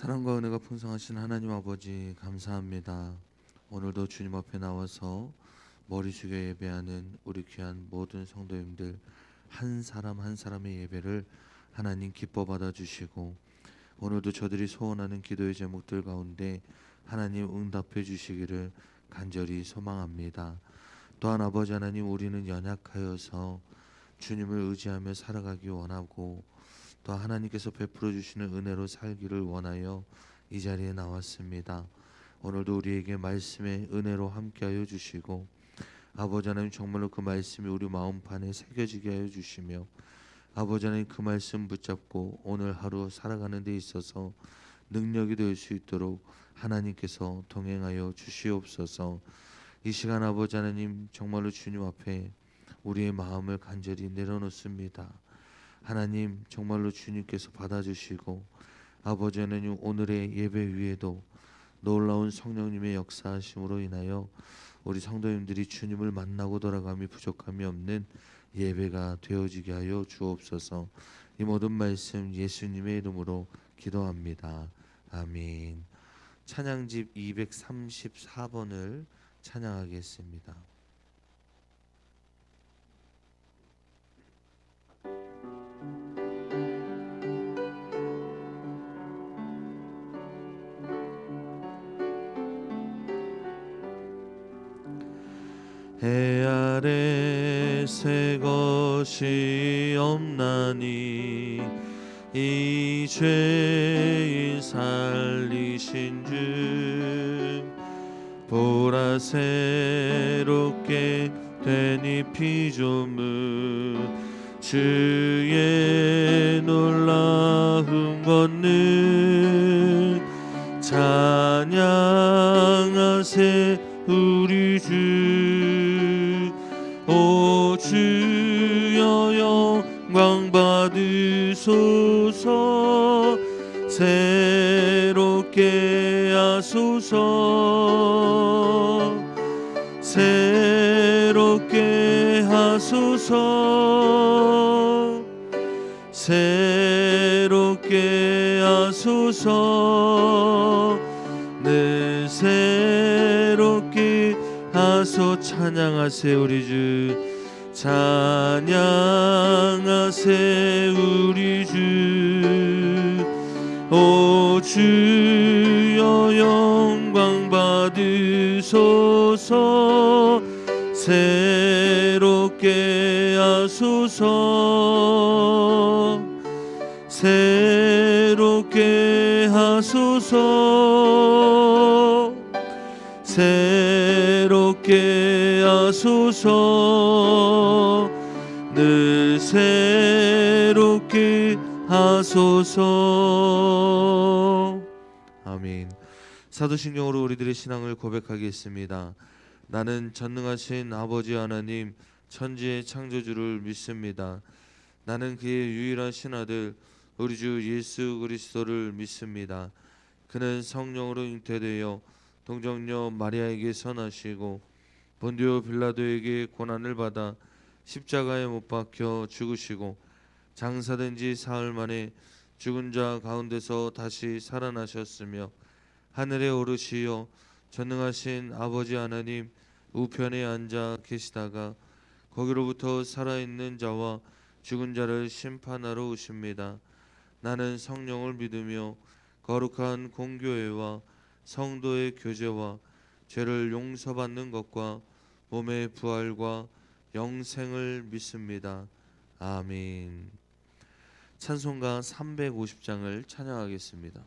사랑과 은혜가 풍성하신 하나님 아버지 감사합니다. 오늘도 주님 앞에 나와서 머리 숙여 예배하는 우리 귀한 모든 성도님들 한 사람 한 사람의 예배를 하나님 기뻐 받아주시고, 오늘도 저들이 소원하는 기도의 제목들 가운데 하나님 응답해 주시기를 간절히 소망합니다. 또한 아버지 하나님, 우리는 연약하여서 주님을 의지하며 살아가기 원하고 또 하나님께서 베풀어 주시는 은혜로 살기를 원하여 이 자리에 나왔습니다. 오늘도 우리에게 말씀의 은혜로 함께하여 주시고, 아버지 하나님 정말로 그 말씀이 우리 마음판에 새겨지게 하여 주시며, 아버지 하나님 그 말씀 붙잡고 오늘 하루 살아가는 데 있어서 능력이 될 수 있도록 하나님께서 동행하여 주시옵소서. 이 시간 아버지 하나님 정말로 주님 앞에 우리의 마음을 간절히 내려놓습니다. 하나님 정말로 주님께서 받아주시고, 아버지 하나님 오늘의 예배 위에도 놀라운 성령님의 역사하심으로 인하여 우리 성도님들이 주님을 만나고 돌아감이 부족함이 없는 예배가 되어지게 하여 주옵소서. 이 모든 말씀 예수님의 이름으로 기도합니다. 아멘. 찬양집 234번을 찬양하겠습니다. 해 아래 새 것이 없나니 이 죄인 살리신 주, 보라 새롭게 된 이 피조물, 주의 놀라운 권능 찬양하세 우리 주. 오 주여 영광 받으소서, 새롭게 하소서, 새롭게 하소서, 새롭게 하소서, 늘 새롭게 하소. 찬양하세 우리 주, 찬양하세 우리 주. 오 주여 영광 받으소서, 새롭게 하소서, 새롭게 하소서, 새롭게 하소서, 늘 새롭게 하소서. 아멘. 사도신경으로 우리들의 신앙을 고백하겠습니다. 나는 전능하신 아버지 하나님 천지의 창조주를 믿습니다. 나는 그의 유일한 신아들 우리 주 예수 그리스도를 믿습니다. 그는 성령으로 잉태되어 동정녀 마리아에게 선하시고 본디오 빌라도에게 고난을 받아 십자가에 못 박혀 죽으시고 장사된 지 사흘 만에 죽은 자 가운데서 다시 살아나셨으며 하늘에 오르시어 전능하신 아버지 하나님 우편에 앉아 계시다가 거기로부터 살아있는 자와 죽은 자를 심판하러 오십니다. 나는 성령을 믿으며 거룩한 공교회와 성도의 교제와 죄를 용서받는 것과 몸의 부활과 영생을 믿습니다. 아멘. 찬송가 350장을 찬양하겠습니다.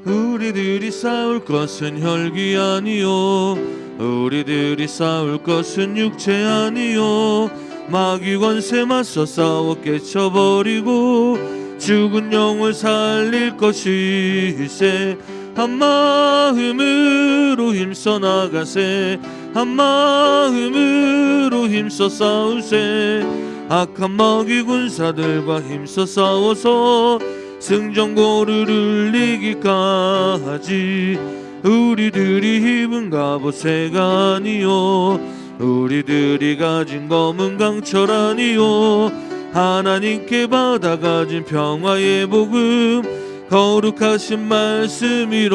우리들이 싸울 것은 혈기 아니요, 우리들이 싸울 것은 육체 아니요, 마귀 권세 맞서 싸워 깨쳐버리고 죽은 영을 살릴 것이세. 한 마음으로 힘써 나가세, 한 마음으로 힘써 싸우세. 악한 마귀 군사들과 힘써 싸워서 승전고를 울리기까지 우리들이 입은 갑옷새가 아니요 우리들이 가진 검은 강철 아니요 하나님께 받아가진 평화의 복음 거룩하신 말씀이로다.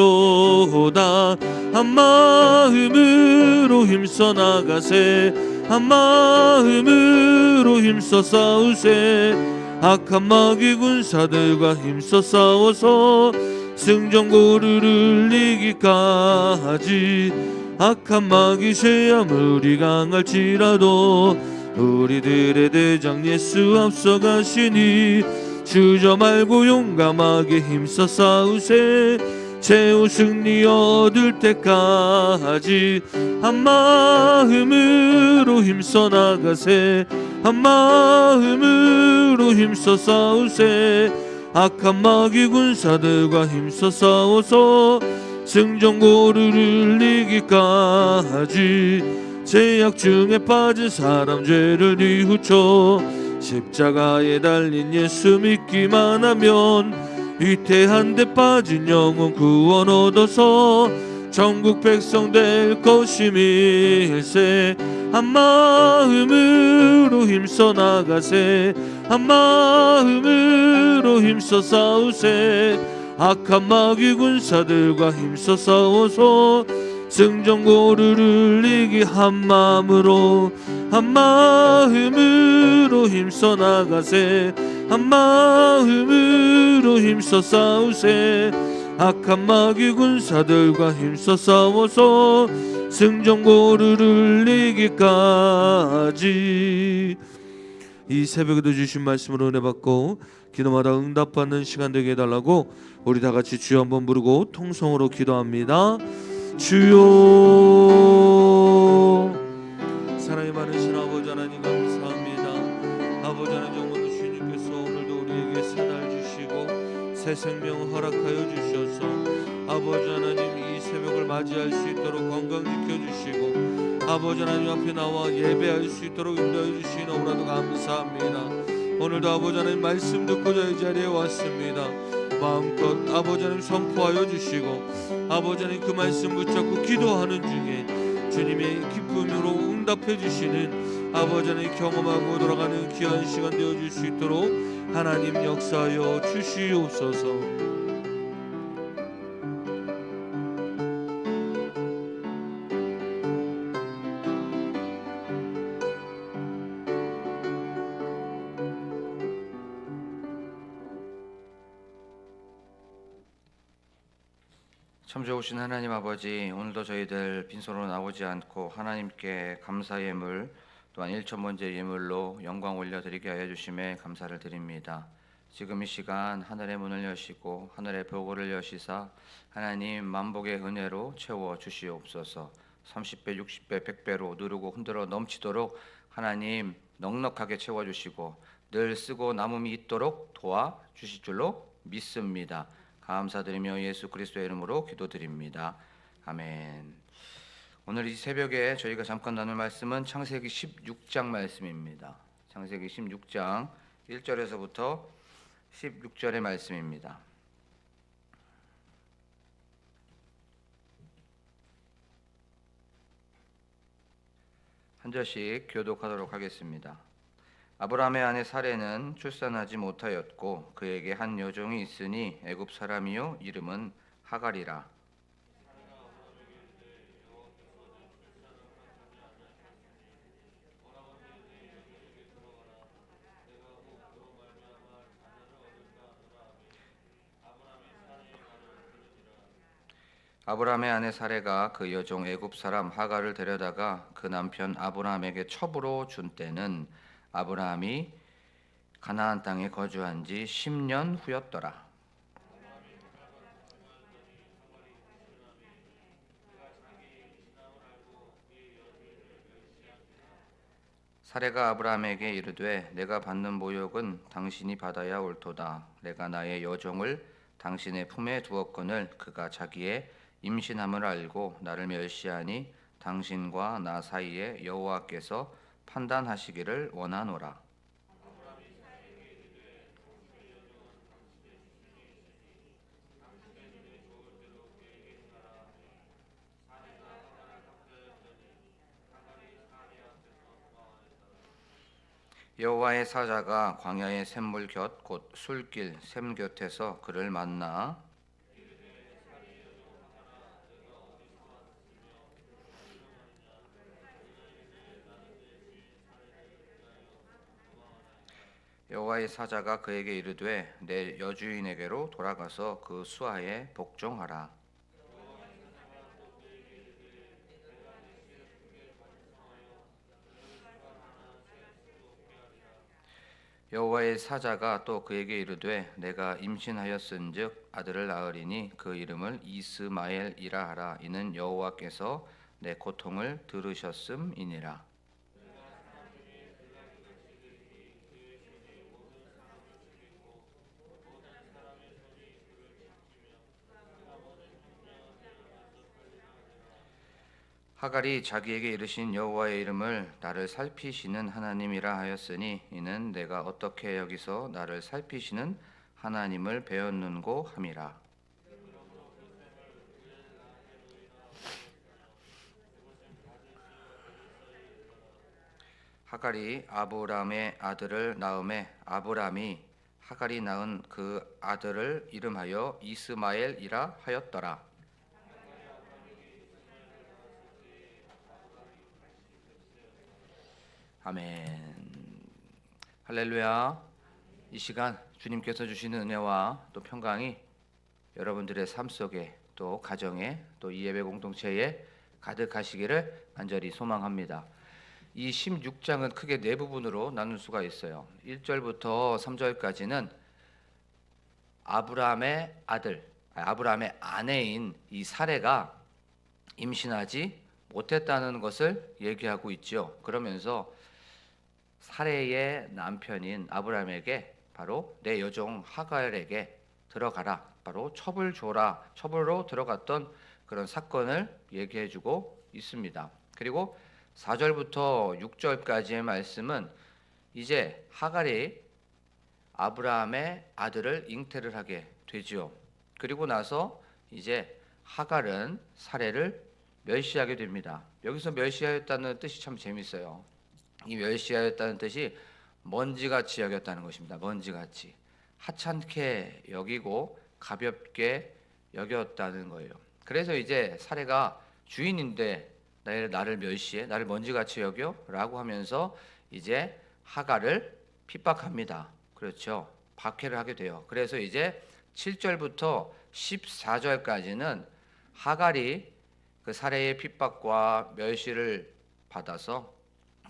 한 마음으로 힘써 나가세 한 마음으로 힘써 싸우세 악한 마귀 군사들과 힘써 싸워서 승전고르를 이기까지 악한 마귀 새 아무리 강할지라도 우리들의 대장 예수 앞서 가시니 주저 말고 용감하게 힘써 싸우세 최후 승리 얻을 때까지 한 마음으로 힘써 나가세 한 마음으로 힘써 싸우세 악한 마귀 군사들과 힘써 싸워서 승전고르를 이기까지 죄악 중에 빠진 사람 죄를 뉘우쳐 십자가에 달린 예수 믿기만 하면 위태한 데 빠진 영혼 구원 얻어서 천국 백성 될 것임일세 한 마음으로 힘써 나가세 한 마음으로 힘써 싸우세 악한 마귀 군사들과 힘써 싸워서 승전고르를 이기 한 마음으로 힘써 나가세 한 마음으로 힘써 싸우세 악한 마귀 군사들과 힘써 싸워서 승전고르를 이기까지. 이 새벽에도 주신 말씀으로 은혜 받고 기도마다 응답받는 시간 되게 해달라고 우리 다 같이 주여 한번 부르고 통성으로 기도합니다. 주여. 사랑이 많으신 아버지 하나님 감사합니다. 아버지 하나님 정말로 주님께서 오늘도 우리에게 새 날 주시고 새 생명 허락하여 주셔서 아버지 하나님 이 새벽을 맞이할 수 있도록 건강 지켜주시고 아버지 하나님 앞에 나와 예배할 수 있도록 인도해 주시니 너무나도 감사합니다. 오늘도 아버지 하나님 말씀 듣고자 이 자리에 왔습니다. 마음껏 아버지 하나님 선포하여 주시고 아버지 하나님 그 말씀 붙잡고 기도하는 중에 주님의 기쁨으로 응답해 주시는 아버지 하나님 경험하고 돌아가는 귀한 시간 되어줄 수 있도록 하나님 역사하여 주시옵소서. 참 좋으신 하나님 아버지, 오늘도 저희들 빈손으로 나오지 않고 하나님께 감사의 예물 또한 일천번째 예물로 영광 올려드리게 하여 주심에 감사를 드립니다. 지금 이 시간 하늘의 문을 여시고 하늘의 보고를 여시사 하나님 만복의 은혜로 채워 주시옵소서. 30배, 60배, 100배로 누르고 흔들어 넘치도록 하나님 넉넉하게 채워주시고 늘 쓰고 남음이 있도록 도와주실 줄로 믿습니다. 감사드리며 예수 그리스도의 이름으로 기도드립니다. 아멘. 오늘 이 새벽에 저희가 잠깐 나눌 말씀은 창세기 16장 말씀입니다. 창세기 16장 1절에서부터 16절의 말씀입니다. 한 절씩 교독하도록 하겠습니다. 아브라함의 아내 사레는 출산하지 못하였고 그에게 한 여종이 있으니 애굽 사람이요 이름은 하갈이라. 아브라함의 아내 사레가 그 여종 애굽 사람 하갈을 데려다가 그 남편 아브라함에게 첩으로 준 때는 아브라함이 가나안 땅에 거주한 지 10년 후였더라. 사레가 아브라함에게 이르되 내가 받는 모욕은 당신이 받아야 옳도다. 내가 나의 여종을 당신의 품에 두었거늘 그가 자기의 임신함을 알고 나를 멸시하니 당신과 나 사이에 여호와께서 판단하시기를 원하노라. 여호와의 사자가 광야의 샘물 곁 곧 술길 샘 곁에서 그를 만나 여호와의 사자가 그에게 이르되 내 여주인에게로 돌아가서 그 수하에 복종하라. 여호와의 사자가 또 그에게 이르되 내가 임신하였은즉 아들을 낳으리니 그 이름을 이스마엘이라 하라. 이는 여호와께서 내 고통을 들으셨음이니라. 하갈이 자기에게 이르신 여호와의 이름을 나를 살피시는 하나님이라 하였으니 이는 내가 어떻게 여기서 나를 살피시는 하나님을 배웠는고 함이라. 하갈이 아브람의 아들을 낳음에 아브람이 하갈이 낳은 그 아들을 이름하여 이스마엘이라 하였더라. 아멘. 할렐루야. 이 시간 주님께서 주시는 은혜와 또 평강이 여러분들의 삶 속에 또 가정에 또 이 예배 공동체에 가득하시기를 간절히 소망합니다. 이 16장은 크게 네 부분으로 나눌 수가 있어요. 1절부터 3절까지는 아브라함의 아들, 아브라함의 아내인 이 사레가 임신하지 못했다는 것을 얘기하고 있죠. 그러면서 사레의 남편인 아브라함에게 바로 내 여종 하갈에게 들어가라, 바로 첩을 줘라, 첩으로 들어갔던 그런 사건을 얘기해주고 있습니다. 그리고 4절부터 6절까지의 말씀은 이제 하갈이 아브라함의 아들을 잉태를 하게 되지요. 그리고 나서 이제 하갈은 사레를 멸시하게 됩니다. 여기서 멸시하였다는 뜻이 참 재밌어요. 이 멸시하였다는 뜻이 먼지같이 여겼다는 것입니다. 먼지같이 하찮게 여기고 가볍게 여겼다는 거예요. 그래서 이제 사레가 주인인데 나를 멸시해, 나를 먼지같이 여겨? 라고 하면서 이제 하갈을 핍박합니다. 그렇죠. 박해를 하게 돼요. 그래서 이제 7절부터 14절까지는 하갈이 그 사레의 핍박과 멸시를 받아서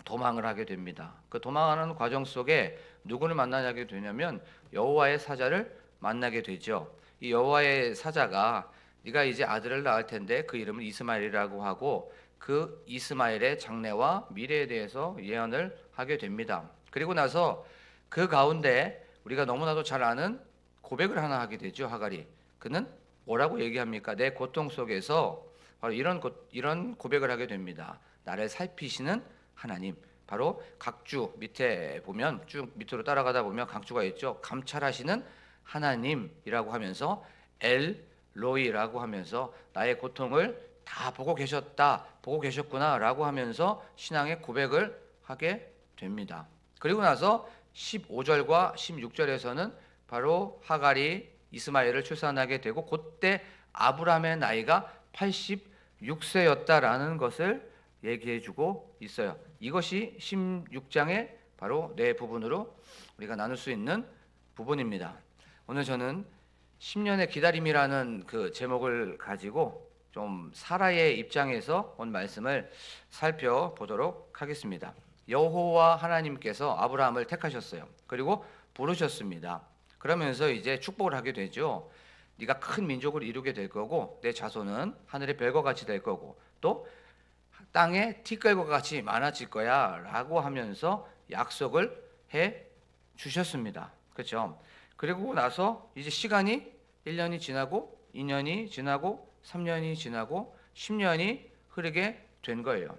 도망을 하게 됩니다. 그 도망하는 과정 속에 누구를 만나게 되냐면 여호와의 사자를 만나게 되죠. 이 여호와의 사자가 네가 이제 아들을 낳을 텐데 그 이름을 이스마엘이라고 하고 그 이스마엘의 장래와 미래에 대해서 예언을 하게 됩니다. 그리고 나서 그 가운데 우리가 너무나도 잘 아는 고백을 하나 하게 되죠. 하갈이. 그는 뭐라고 얘기합니까? 내 고통 속에서 바로 이런 고백을 하게 됩니다. 나를 살피시는 하나님, 바로 각주 밑에 보면 쭉 밑으로 따라가다 보면 각주가 있죠. 감찰하시는 하나님이라고 하면서 엘로이라고 하면서 나의 고통을 다 보고 계셨구나라고 하면서 신앙의 고백을 하게 됩니다. 그리고 나서 15절과 16절에서는 바로 하갈이 이스마엘을 출산하게 되고 그때 아브라함의 나이가 86세였다라는 것을 얘기해주고 있어요. 이것이 16장의 바로 네 부분으로 우리가 나눌 수 있는 부분입니다. 오늘 저는 10년의 기다림이라는 그 제목을 가지고 좀 사라의 입장에서 온 말씀을 살펴보도록 하겠습니다. 여호와 하나님께서 아브라함을 택하셨어요. 그리고 부르셨습니다. 그러면서 이제 축복을 하게 되죠. 네가 큰 민족을 이루게 될 거고 내 자손은 하늘의 별과 같이 될 거고 또 땅에 티끌과 같이 많아질 거야 라고 하면서 약속을 해 주셨습니다. 그렇죠? 그리고 나서 이제 시간이 1년이 지나고 2년이 지나고 3년이 지나고 10년이 흐르게 된 거예요.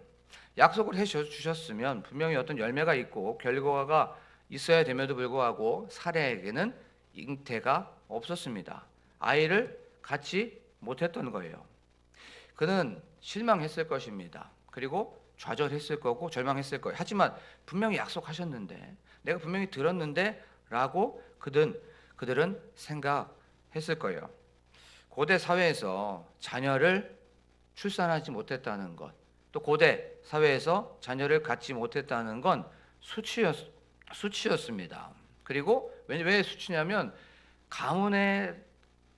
약속을 해 주셨으면 분명히 어떤 열매가 있고 결과가 있어야 됨에도 불구하고 사레에게는 잉태가 없었습니다. 아이를 갖지 못했던 거예요. 그는 실망했을 것입니다. 그리고 좌절했을 거고 절망했을 거예요. 하지만 분명히 약속하셨는데, 내가 분명히 들었는데 라고 그들은 생각했을 거예요. 고대 사회에서 자녀를 출산하지 못했다는 것, 또 고대 사회에서 자녀를 갖지 못했다는 건 수치였습니다. 그리고 왜 수치냐면 가문의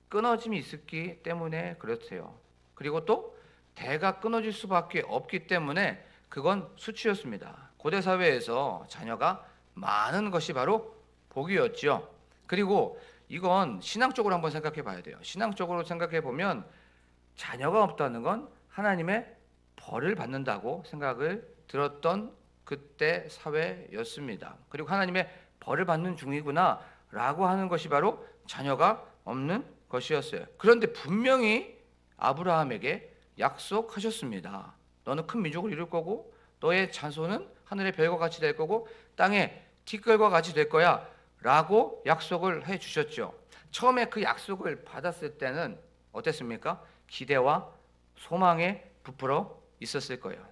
끊어짐이 있었기 때문에 그렇대요. 그리고 또 대가 끊어질 수밖에 없기 때문에 그건 수치였습니다. 고대 사회에서 자녀가 많은 것이 바로 복이었죠. 그리고 이건 신앙적으로 한번 생각해 봐야 돼요. 신앙적으로 생각해 보면 자녀가 없다는 건 하나님의 벌을 받는다고 생각을 들었던 그때 사회였습니다. 그리고 하나님의 벌을 받는 중이구나 라고 하는 것이 바로 자녀가 없는 것이었어요. 그런데 분명히 아브라함에게 약속하셨습니다. 너는 큰 민족을 이룰 거고 너의 자손은 하늘의 별과 같이 될 거고 땅의 티끌과 같이 될 거야 라고 약속을 해 주셨죠. 처음에 그 약속을 받았을 때는 어땠습니까? 기대와 소망에 부풀어 있었을 거예요.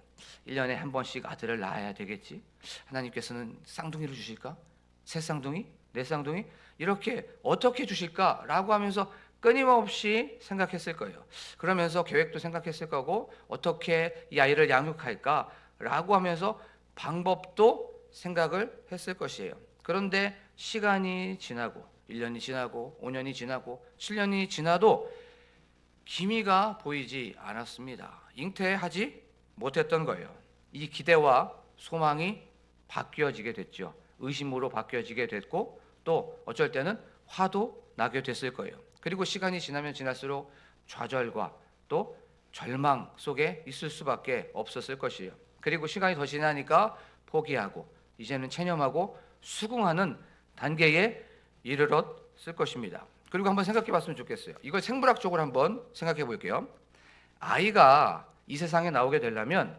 1년에 한 번씩 아들을 낳아야 되겠지. 하나님께서는 쌍둥이를 주실까? 새 쌍둥이? 네 쌍둥이? 이렇게 어떻게 주실까라고 하면서 끊임없이 생각했을 거예요. 그러면서 계획도 생각했을 거고 어떻게 이 아이를 양육할까라고 하면서 방법도 생각을 했을 것이에요. 그런데 시간이 지나고 1년이 지나고 5년이 지나고 7년이 지나도 기미가 보이지 않았습니다. 잉태하지 못했던 거예요. 이 기대와 소망이 바뀌어지게 됐죠. 의심으로 바뀌어지게 됐고 또 어쩔 때는 화도 나게 됐을 거예요. 그리고 시간이 지나면 지날수록 좌절과 또 절망 속에 있을 수밖에 없었을 것이에요. 그리고 시간이 더 지나니까 포기하고 이제는 체념하고 수긍하는 단계에 이르렀을 것입니다. 그리고 한번 생각해 봤으면 좋겠어요. 이걸 생물학적으로 한번 생각해 볼게요. 아이가 이 세상에 나오게 되려면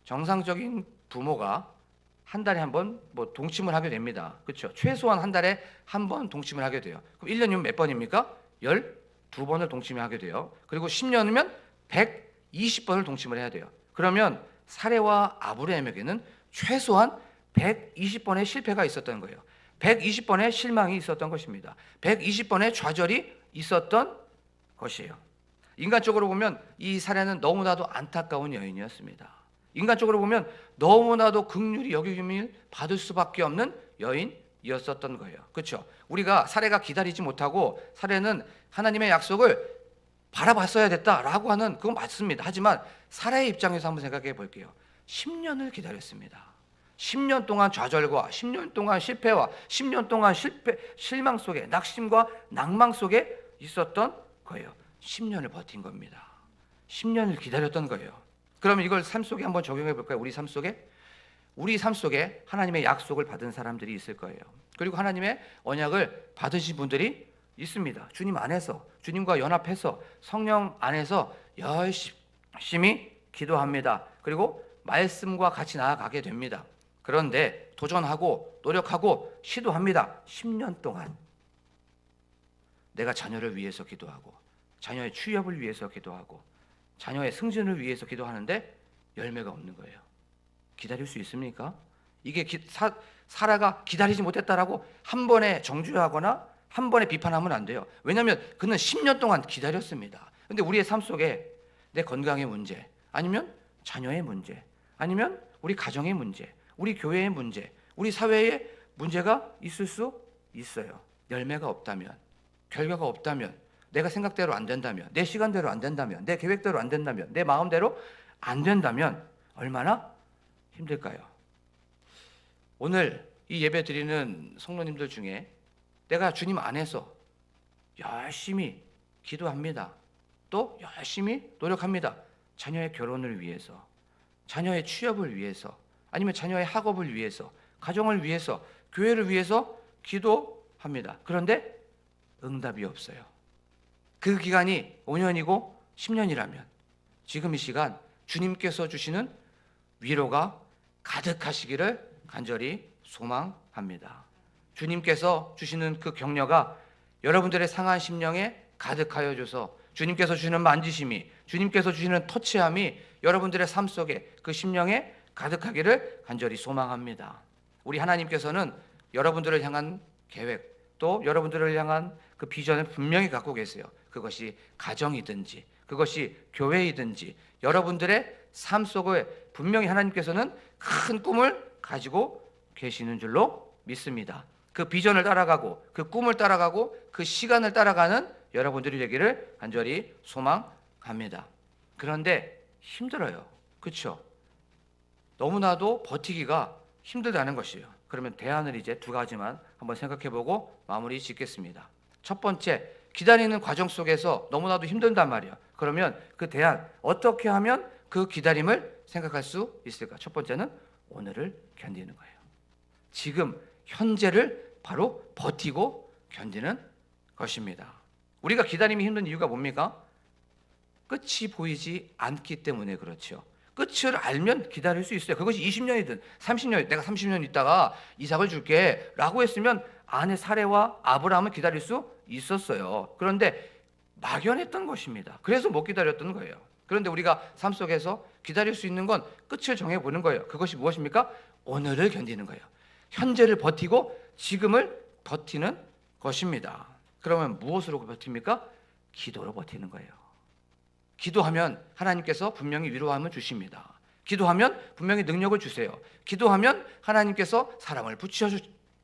정상적인 부모가 한 달에 한 번 동침을 하게 됩니다. 그렇죠? 최소한 한 달에 한 번 동침을 하게 돼요. 그럼 1년이면 몇 번입니까? 12번을 동침하게 돼요. 그리고 10년이면 120번을 동침을 해야 돼요. 그러면 사레와 아브라함에게는 최소한 120번의 실패가 있었던 거예요. 120번의 실망이 있었던 것입니다. 120번의 좌절이 있었던 것이에요. 인간적으로 보면 이 사례는 너무나도 안타까운 여인이었습니다. 인간적으로 보면 너무나도 긍휼히 여김을 받을 수밖에 없는 여인이었었던 거예요. 그렇죠? 우리가 사례가 기다리지 못하고 사례는 하나님의 약속을 바라봤어야 됐다라고 하는 그건 맞습니다. 하지만 사례의 입장에서 한번 생각해 볼게요. 10년을 기다렸습니다. 10년 동안 좌절과 10년 동안 실패와 10년 동안 실망 속에 낙심과 낭망 속에 있었던 거예요. 10년을 버틴 겁니다. 10년을 기다렸던 거예요. 그러면 이걸 삶 속에 한번 적용해 볼까요? 우리 삶 속에 하나님의 약속을 받은 사람들이 있을 거예요. 그리고 하나님의 언약을 받으신 분들이 있습니다. 주님 안에서, 주님과 연합해서 성령 안에서 열심히 기도합니다. 그리고 말씀과 같이 나아가게 됩니다. 그런데 도전하고 노력하고 시도합니다. 10년 동안 내가 자녀를 위해서 기도하고 자녀의 취업을 위해서 기도하고 자녀의 승진을 위해서 기도하는데 열매가 없는 거예요. 기다릴 수 있습니까? 이게 사라가 기다리지 못했다라고 한 번에 정죄하거나 한 번에 비판하면 안 돼요. 왜냐하면 그는 10년 동안 기다렸습니다. 그런데 우리의 삶 속에 내 건강의 문제, 아니면 자녀의 문제, 아니면 우리 가정의 문제, 우리 교회의 문제, 우리 사회의 문제가 있을 수 있어요. 열매가 없다면, 결과가 없다면, 내가 생각대로 안 된다면, 내 시간대로 안 된다면, 내 계획대로 안 된다면, 내 마음대로 안 된다면 얼마나 힘들까요? 오늘 이 예배 드리는 성도님들 중에 내가 주님 안에서 열심히 기도합니다. 또 열심히 노력합니다. 자녀의 결혼을 위해서, 자녀의 취업을 위해서, 아니면 자녀의 학업을 위해서, 가정을 위해서, 교회를 위해서 기도합니다. 그런데 응답이 없어요. 그 기간이 5년이고 10년이라면 지금 이 시간 주님께서 주시는 위로가 가득하시기를 간절히 소망합니다. 주님께서 주시는 그 격려가 여러분들의 상한 심령에 가득하여 줘서 주님께서 주시는 만지심이, 주님께서 주시는 터치함이 여러분들의 삶 속에 그 심령에 가득하기를 간절히 소망합니다. 우리 하나님께서는 여러분들을 향한 계획, 또 여러분들을 향한 그 비전을 분명히 갖고 계세요. 그것이 가정이든지 그것이 교회이든지 여러분들의 삶 속에 분명히 하나님께서는 큰 꿈을 가지고 계시는 줄로 믿습니다. 그 비전을 따라가고 그 꿈을 따라가고 그 시간을 따라가는 여러분들이 되기를 간절히 소망합니다. 그런데 힘들어요. 그렇죠? 너무나도 버티기가 힘들다는 것이에요. 그러면 대안을 이제 두 가지만 한번 생각해보고 마무리 짓겠습니다. 첫 번째, 기다리는 과정 속에서 너무나도 힘든단 말이에요. 그러면 그 대안, 어떻게 하면 그 기다림을 생각할 수 있을까? 첫 번째는 오늘을 견디는 거예요. 지금 현재를 바로 버티고 견디는 것입니다. 우리가 기다림이 힘든 이유가 뭡니까? 끝이 보이지 않기 때문에 그렇죠. 끝을 알면 기다릴 수 있어요. 그것이 20년이든 30년이든 내가 30년 있다가 이삭을 줄게 라고 했으면 아내 사레와 아브라함을 기다릴 수 있었어요. 그런데 막연했던 것입니다. 그래서 못 기다렸던 거예요. 그런데 우리가 삶 속에서 기다릴 수 있는 건 끝을 정해보는 거예요. 그것이 무엇입니까? 오늘을 견디는 거예요. 현재를 버티고 지금을 버티는 것입니다. 그러면 무엇으로 버팁니까? 기도로 버티는 거예요. 기도하면 하나님께서 분명히 위로함을 주십니다. 기도하면 분명히 능력을 주세요. 기도하면 하나님께서 사랑을 붙여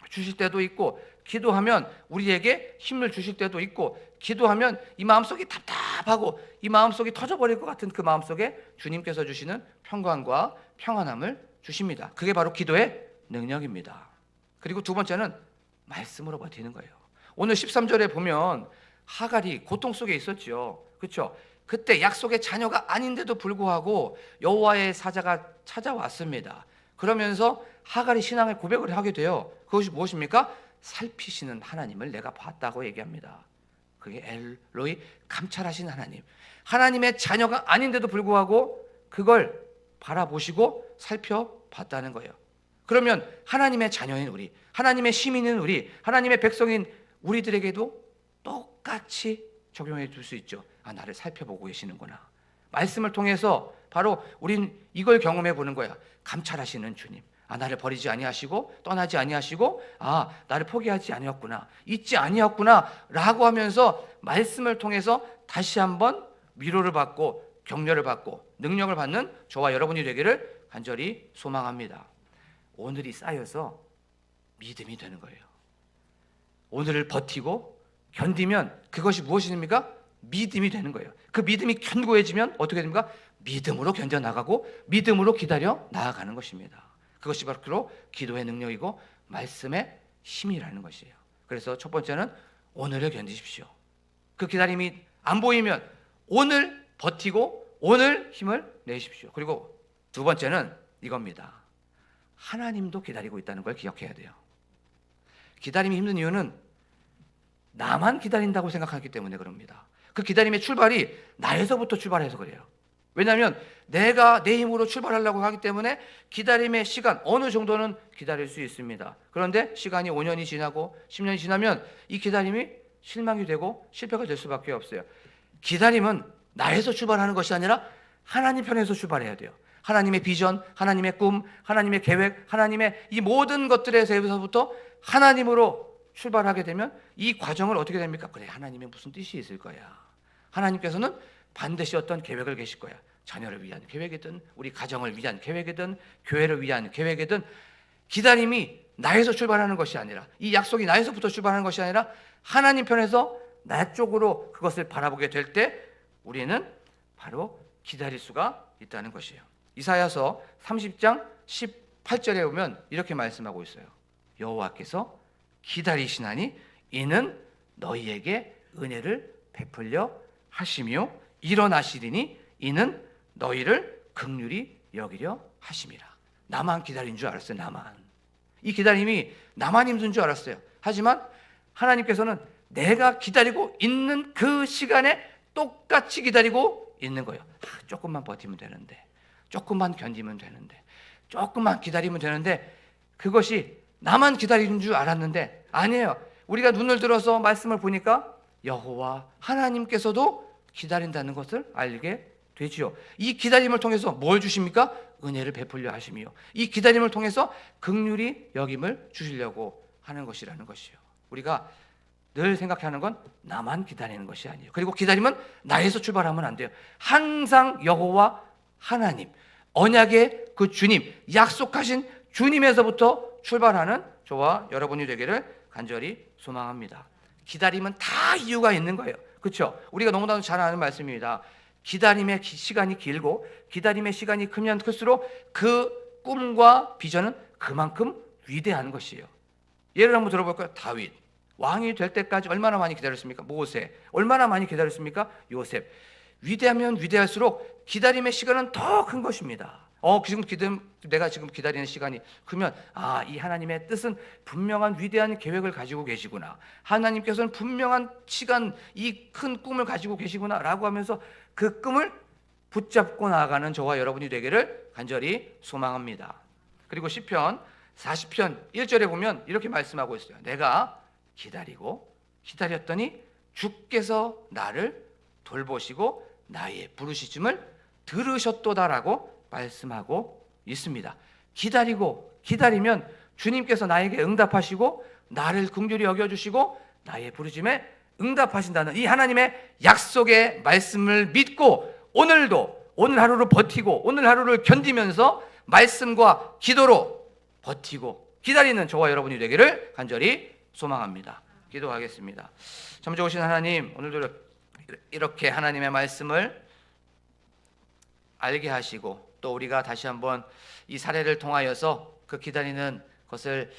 주실 때도 있고, 기도하면 우리에게 힘을 주실 때도 있고, 기도하면 이 마음속이 답답하고 이 마음속이 터져버릴 것 같은 그 마음속에 주님께서 주시는 평강과 평안함을 주십니다. 그게 바로 기도의 능력입니다. 그리고 두 번째는 말씀으로 버티는 거예요. 오늘 13절에 보면 하갈이 고통 속에 있었죠. 그렇죠? 그때 약속의 자녀가 아닌데도 불구하고 여호와의 사자가 찾아왔습니다. 그러면서 하갈이 신앙의 고백을 하게 돼요. 그것이 무엇입니까? 살피시는 하나님을 내가 봤다고 얘기합니다. 그게 엘로이, 감찰하신 하나님. 하나님의 자녀가 아닌데도 불구하고 그걸 바라보시고 살펴봤다는 거예요. 그러면 하나님의 자녀인 우리, 하나님의 시민인 우리, 하나님의 백성인 우리들에게도 똑같이 적용해 줄 수 있죠. 아, 나를 살펴보고 계시는구나. 말씀을 통해서 바로 우린 이걸 경험해 보는 거야. 감찰하시는 주님. 아, 나를 버리지 아니하시고 떠나지 아니하시고, 아, 나를 포기하지 아니었구나, 잊지 아니었구나 라고 하면서 말씀을 통해서 다시 한번 위로를 받고 격려를 받고 능력을 받는 저와 여러분이 되기를 간절히 소망합니다. 오늘이 쌓여서 믿음이 되는 거예요. 오늘을 버티고 견디면 그것이 무엇입니까? 믿음이 되는 거예요. 그 믿음이 견고해지면 어떻게 됩니까? 믿음으로 견뎌나가고 믿음으로 기다려 나아가는 것입니다. 그것이 바로 기도의 능력이고 말씀의 힘이라는 것이에요. 그래서 첫 번째는 오늘을 견디십시오. 그 기다림이 안 보이면 오늘 버티고 오늘 힘을 내십시오. 그리고 두 번째는 이겁니다. 하나님도 기다리고 있다는 걸 기억해야 돼요. 기다림이 힘든 이유는 나만 기다린다고 생각하기 때문에 그럽니다. 그 기다림의 출발이 나에서부터 출발해서 그래요. 왜냐하면 내가 내 힘으로 출발하려고 하기 때문에 기다림의 시간 어느 정도는 기다릴 수 있습니다. 그런데 시간이 5년이 지나고 10년이 지나면 이 기다림이 실망이 되고 실패가 될 수밖에 없어요. 기다림은 나에서 출발하는 것이 아니라 하나님 편에서 출발해야 돼요. 하나님의 비전, 하나님의 꿈, 하나님의 계획, 하나님의 이 모든 것들에 대해서부터 하나님으로 출발하게 되면 이 과정을 어떻게 됩니까? 그래, 하나님의 무슨 뜻이 있을 거야. 하나님께서는 반드시 어떤 계획을 계실 거야. 자녀를 위한 계획이든 우리 가정을 위한 계획이든 교회를 위한 계획이든 기다림이 나에서 출발하는 것이 아니라 이 약속이 나에서부터 출발하는 것이 아니라 하나님 편에서 나 쪽으로 그것을 바라보게 될 때 우리는 바로 기다릴 수가 있다는 것이에요. 이사야서 30장 18절에 보면 이렇게 말씀하고 있어요. 여호와께서 기다리시나니 이는 너희에게 은혜를 베풀려 하시며 일어나시리니 이는 너희를 긍휼히 여기려 하심이라. 나만 기다린 줄 알았어요. 나만. 이 기다림이 나만 힘든 줄 알았어요. 하지만 하나님께서는 내가 기다리고 있는 그 시간에 똑같이 기다리고 있는 거예요. 조금만 버티면 되는데, 조금만 견디면 되는데, 조금만 기다리면 되는데, 그것이 나만 기다리는 줄 알았는데 아니에요. 우리가 눈을 들어서 말씀을 보니까 여호와 하나님께서도 기다린다는 것을 알게 되지요. 이 기다림을 통해서 뭘 주십니까? 은혜를 베풀려 하시며 이 기다림을 통해서 긍휼히 여김을 주시려고 하는 것이라는 것이요. 우리가 늘 생각하는 건 나만 기다리는 것이 아니에요. 그리고 기다림은 나에서 출발하면 안 돼요. 항상 여호와 하나님, 언약의 그 주님, 약속하신 주님에서부터 출발하는 저와 여러분이 되기를 간절히 소망합니다. 기다림은 다 이유가 있는 거예요. 그렇죠? 우리가 너무나도 잘 아는 말씀입니다. 기다림의 시간이 길고 기다림의 시간이 크면 클수록 그 꿈과 비전은 그만큼 위대한 것이에요. 예를 한번 들어볼까요? 다윗 왕이 될 때까지 얼마나 많이 기다렸습니까? 모세 얼마나 많이 기다렸습니까? 요셉. 위대하면 위대할수록 기다림의 시간은 더 큰 것입니다. 내가 지금 기다리는 시간이 그러면 이 하나님의 뜻은 분명한 위대한 계획을 가지고 계시구나. 하나님께서는 분명한 시간, 이 큰 꿈을 가지고 계시구나라고 하면서 그 꿈을 붙잡고 나아가는 저와 여러분이 되기를 간절히 소망합니다. 그리고 시편 40편 1절에 보면 이렇게 말씀하고 있어요. 내가 기다리고 기다렸더니 주께서 나를 돌보시고 나의 부르짖음을 들으셨도다라고 말씀하고 있습니다. 기다리면 주님께서 나에게 응답하시고 나를 긍휼히 여겨주시고 나의 부르짖음에 응답하신다는 이 하나님의 약속의 말씀을 믿고 오늘 하루를 버티고 오늘 하루를 견디면서 말씀과 기도로 버티고 기다리는 저와 여러분이 되기를 간절히 소망합니다. 기도하겠습니다. 참 좋으신 하나님, 오늘도 이렇게 하나님의 말씀을 알게 하시고 또 우리가 다시 한번 이 사례를 통하여서 그 기다리는 것을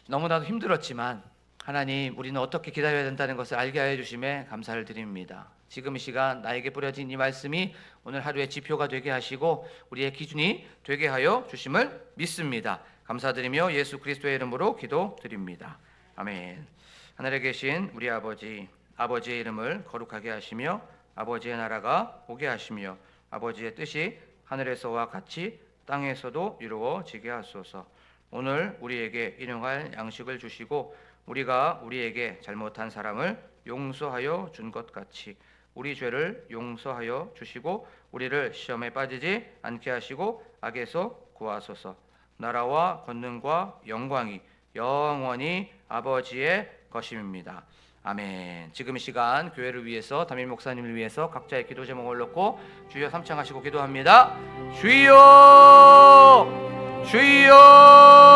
너무나도 힘들었지만 하나님, 우리는 어떻게 기다려야 된다는 것을 알게 하여 주심에 감사를 드립니다. 지금 이 시간 나에게 뿌려진 이 말씀이 오늘 하루의 지표가 되게 하시고 우리의 기준이 되게 하여 주심을 믿습니다. 감사드리며 예수 그리스도의 이름으로 기도드립니다. 아멘. 하늘에 계신 우리 아버지, 아버지의 이름을 거룩하게 하시며 아버지의 나라가 오게 하시며 아버지의 뜻이 하늘에서와 같이 땅에서도 이루어지게 하소서. 오늘 우리에게 일용할 양식을 주시고 우리가 우리에게 잘못한 사람을 용서하여 준 것 같이 우리 죄를 용서하여 주시고 우리를 시험에 빠지지 않게 하시고 악에서 구하소서. 나라와 권능과 영광이 영원히 아버지의 것임입니다. 아멘. 지금 이 시간 교회를 위해서 담임 목사님을 위해서 각자의 기도 제목을 놓고 주여 삼창하시고 기도합니다. 주여 주여